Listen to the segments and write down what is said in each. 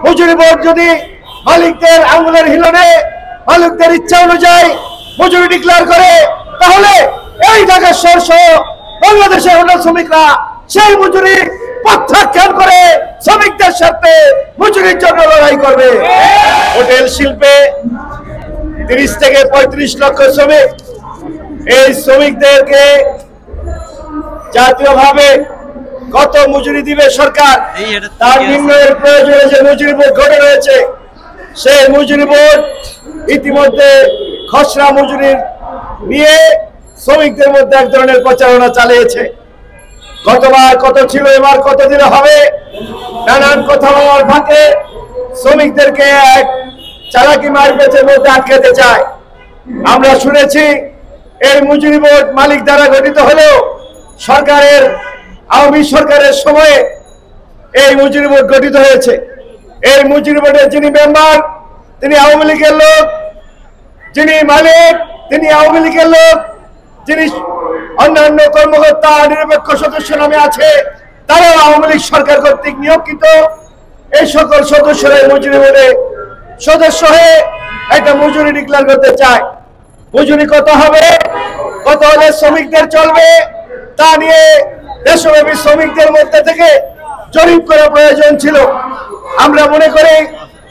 মজুরি বোর্ড যদি মালিকদের আঙুলের হিলনে মালিকদের ইচ্ছা অনুযায়ী মজুরি ডিক্লেয়ার করে, তাহলে এই ঢাকা শহর সহ বাংলাদেশের হোটেল শ্রমিকরা সেই মজুরি প্রত্যাখ্যান করে শ্রমিকদের সাথে মজুরির জন্য লড়াই করবে। হোটেল শিল্পে 30 থেকে 35 লক্ষ শ্রমিক, এই শ্রমিকদেরকে জাতীয়ভাবে কত মজুরি দিবে সরকার, তার নির্ণয়ের প্রয়োজনে যে মজুরি বোর্ড গঠন হয়েছে, সেই মজুরি বোর্ড ইতিমধ্যে খসড়া মজুরি নিয়ে শ্রমিকদের মধ্যে এক ধরনের প্রচারণা চালিয়েছে। গতবার কত ছিল, এবার কত দিনে হবে, নানান কথা বলার ফাঁকে শ্রমিকদেরকে এক চালাকি মারপ্যাচের মধ্যে আটকাতে চায়। আমরা শুনেছি এই মজুরি বোর্ড মালিক দ্বারা গঠিত হলেও সরকারের আওয়ামী সরকারের সময়ে এই মজুরি বোর্ড গঠিত হয়েছে। এই মজুরি বোর্ডের যিনি মেম্বার তিনি আওয়ামী লীগের লোক, যিনি মালিক তিনি আওয়ামী লীগের লোক, যিনি অন্যান্য কর্মকর্তা নিরপেক্ষ সদস্য নামে আছে তারাও আওয়ামী লীগ সরকার কর্তৃক নিয়োজিত। এই সকল সদস্যরা মজুরি বোর্ডে সদস্য হয়ে একটা মজুরি ডিক্লেয়ার করতে চায়। মজুরি কত হবে, কত হলে শ্রমিকদের চলবে, তা নিয়ে দেশব্যাপী শ্রমিকদের মধ্যে থেকে জরিপ করা প্রয়োজন ছিল। আমরা মনে করি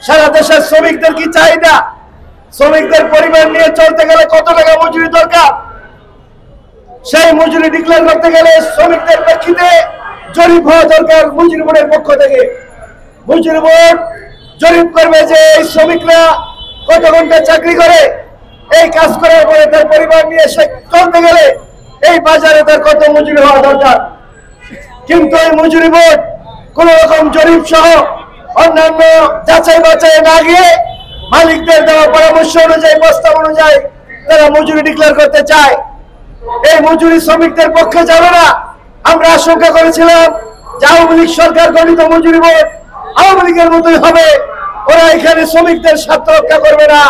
সারা দেশের শ্রমিকদের কি চাহিদা, শ্রমিকদের পরিবার নিয়ে চলতে গেলে কত টাকা মজুরি দরকার, সেই মজুরি ডিক্লেয়ার করতে গেলে শ্রমিকদের প্রেক্ষিতে জরিপ হওয়া দরকার। মজুরি বোর্ডের পক্ষ থেকে মজুরি বোর্ড জরিপ করবে যে এই শ্রমিকরা কত ঘন্টা চাকরি করে, এই কাজ করার পরে তার পরিবার নিয়ে সে চলতে গেলে এই বাজারে তার কত মজুরি হওয়া দরকার। কিন্তু এই মজুরি বোর্ড কোন রকম জরিপ সহ অন্যান্য যাচাই বাছাই না গিয়ে মালিকদের দেওয়া পরামর্শ অনুযায়ী, প্রস্তাব অনুযায়ী তারা মজুরি ডিক্লেয়ার করতে চায়। এই মজুরি শ্রমিকদের পক্ষে যাবে না। আমরা আশঙ্কা করেছিলাম যে আওয়ামী লীগ সরকার গঠিত মজুরি বোর্ড আওয়ামী লীগের মতোই হবে, ওরা এখানে শ্রমিকদের স্বার্থ রক্ষা করবে না,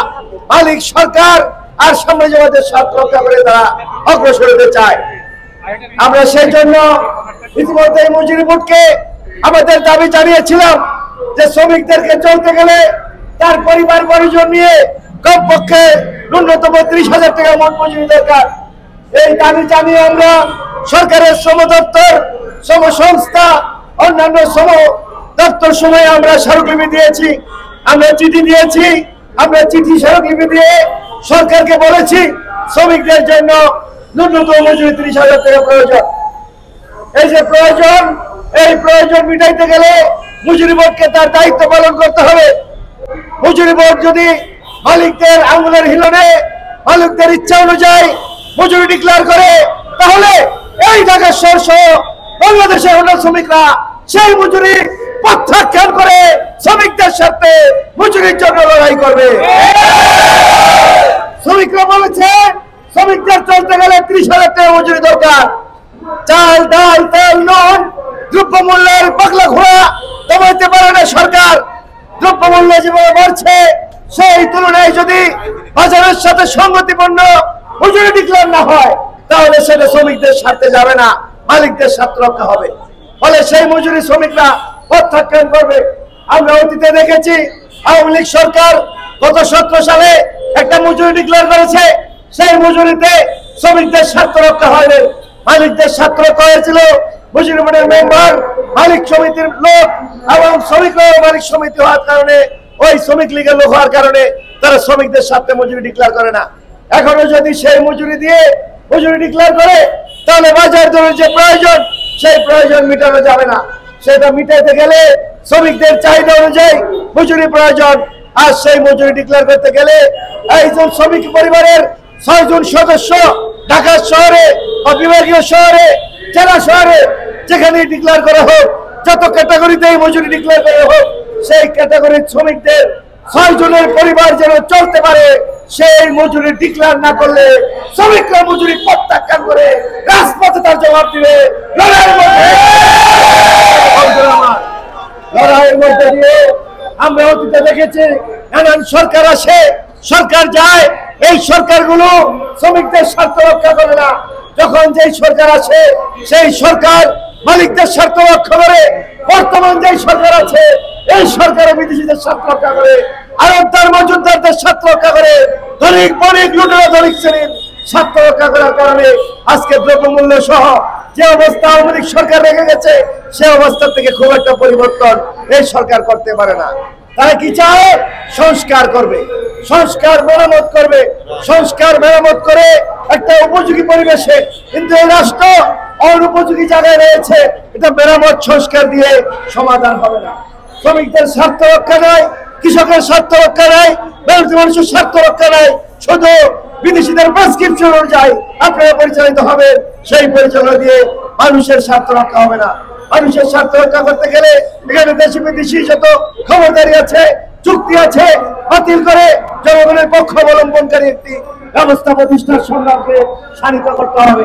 মালিক সরকার আর সাম্রাজ্যবাদের স্বার্থ রক্ষা করে তারা অগ্রসর হতে চায়। আমরা সেই জন্য ইতিমধ্যে মজুরি বোর্ডকে আমাদের দাবি জানিয়েছিলাম যে শ্রমিকদেরকে চলতে গেলে তার পরিবার পরিজন নিয়ে কমপক্ষে ন্যূনতম 30,000 টাকা মোট মজুরি দরকার। এই দাবি জানিয়ে আমরা সরকারের শ্রম দপ্তর, শ্রম সংস্থা, অন্যান্য শ্রম দপ্তর সময়ে আমরা স্মারকলিপি দিয়েছি, আমরা চিঠি দিয়েছি। আমরা চিঠি স্মারকলিপি দিয়ে সরকারকে বলেছি শ্রমিকদের জন্য ন্যূনতম মজুরি 30,000 টাকা প্রয়োজন। এই যে প্রয়োজন, এই প্রয়োজন মিটাইতে গেলে মজুরি বোর্ডকে তার দায়িত্ব পালন করতে হবে। মজুরি বোর্ড যদি মালিকদের আঙুলের হিলনে মালিকদের ইচ্ছা অনুযায়ী মজুরি ডিক্লেয়ার করে, তাহলে এই ঢাকা শহর সহ বাংলাদেশের হোটেল শ্রমিকরা সেই মজুরি প্রত্যাখ্যান করে শ্রমিকদের সাথে মজুরির জন্য লড়াই করবে। শ্রমিকরা বলেছে শ্রমিকদের চলতে গেলে 30,000 টাকা মজুরি দরকার। চাল, ডাল, তেল, নুন, দ্রব্যমূল্যের পাগলা ঘোড়া কমাইতে পারে না সরকার। দ্রব্যমূল্য যেভাবে বাড়ছে সেই তুলনায় যদি বাজারের সাথে সঙ্গতিপূর্ণ মজুরি ডিক্লেয়ার না হয়, তাহলে সেটা শ্রমিকদের স্বার্থে যাবে না, মালিকদের স্বার্থ রক্ষা হবে। ফলে সেই মজুরি শ্রমিকরা প্রত্যাখ্যান করবে। আমরা অতীতে দেখেছি আওয়ামী লীগ সরকার গত 17 সালে একটা মজুরি ডিক্লেয়ার করেছে, সেই মজুরিতে শ্রমিকদের স্বার্থ রক্ষা হয়নি, মালিকদের স্বার্থ রক্ষা হয়েছিল। মজুরি বোর্ডের মেম্বার মালিক সমিতির লোক এবং শ্রমিকরাও মালিক সমিতি হওয়ার কারণে, ওই শ্রমিক লীগের লোক হওয়ার কারণে তারা শ্রমিকদের স্বার্থে মজুরি ডিক্লেয়ার করে না। এখনো যদি সেই মজুরি দিয়ে মজুরি ডিক্লেয়ার করে, তাহলে বাজার দরের যে প্রয়োজন সেই প্রয়োজন মেটানো যাবে না। সেটা মিটাইতে গেলে শ্রমিকদের চাহিদা অনুযায়ী মজুরি প্রয়োজন। আর সেই মজুরি ডিক্লেয়ার করতে গেলে একজন শ্রমিক পরিবারের 6 জন সদস্য ঢাকা শহরে বা বিভাগীয় শহরে, জেলা শহরে যেখানে ডিক্লেয়ার করা হোক, যত ক্যাটাগরিতে মজুরি ডিক্লেয়ার করা হোক, সেই ক্যাটাগরির শ্রমিকদের 6 জনের পরিবার যেন চলতে পারে, সেই মজুরি ডিক্লেয়ার না করলে শ্রমিকরা মজুরি প্রত্যাখ্যান করে রাজপথে তার জবাব দিবে। লড়াইয়ের মধ্যে দিয়ে আমরা অতীতে দেখেছি নানান সরকার আসে, সরকার যায়, এই সরকারগুলো শ্রমিকদের স্বার্থ রক্ষা করে না। যখন যেই সরকার আসে সেই সরকার মালিকদের স্বার্থ রক্ষা করে। বর্তমান যে সরকার আছে এই সরকারের বিদেশিদের স্বার্থ রক্ষা করে, আড়তদার মজুমদারদের স্বার্থ রক্ষা করে, ধনিক বণিক লুটেরা ধনিক শ্রেণীর স্বার্থ রক্ষা করার কারণে আজকে দ্রব্যমূল্য সহ যে অবস্থা আওয়ামী লীগ সরকার রেখে গেছে সে অবস্থা থেকে খুব একটা পরিবর্তন এই সরকার করতে পারে না। তারা কি চায়? সংস্কার করবে, সংস্কার মেরামত করবে, সংস্কার মেরামত করে একটা উপযোগী পরিবেশে। কিন্তু এই রাষ্ট্র অনুপযোগী জায়গায় রয়েছে, এটা মেরামত সংস্কার দিয়ে সমাধান হবে না। শ্রমিকদের স্বার্থ রক্ষা নাই, কৃষকের স্বার্থ রক্ষা নাই, মানুষের স্বার্থ রক্ষা নাই, শুধু বিদেশিদের প্রেসক্রিপশন অনুযায়ী আপনারা পরিচালিত হবে। সেই পরিচালনা দিয়ে মানুষের স্বার্থ রক্ষা হবে না। মানুষের স্বার্থ রক্ষা করতে গেলে এখানে দেশি বিদেশি যত খবরদারি আছে, চুক্তি আছে, বাতিল করে জনগণের পক্ষ অবলম্বনকারী একটি ব্যবস্থা প্রতিষ্ঠার সংগ্রামকে শানিত করতে হবে।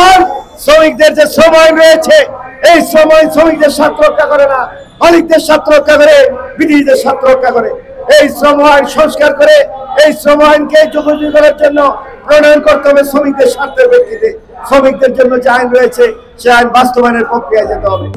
আর শ্রমিকদের যে শ্রম আইন রয়েছে এই শ্রম আইন শ্রমিকদের স্বার্থ রক্ষা করে না, মালিকদের স্বার্থ রক্ষা করে, বিদেশিদের স্বার্থ রক্ষা করে। এই শ্রম আইন সংস্কার করে এই শ্রম আইনকে যুগোপযোগী করার জন্য প্রণয়ন করতে হবে শ্রমিকদের স্বার্থের ভিত্তিতে। শ্রমিকদের জন্য যে আইন রয়েছে সে আইন বাস্তবায়নের প্রক্রিয়ায় যেতে হবে।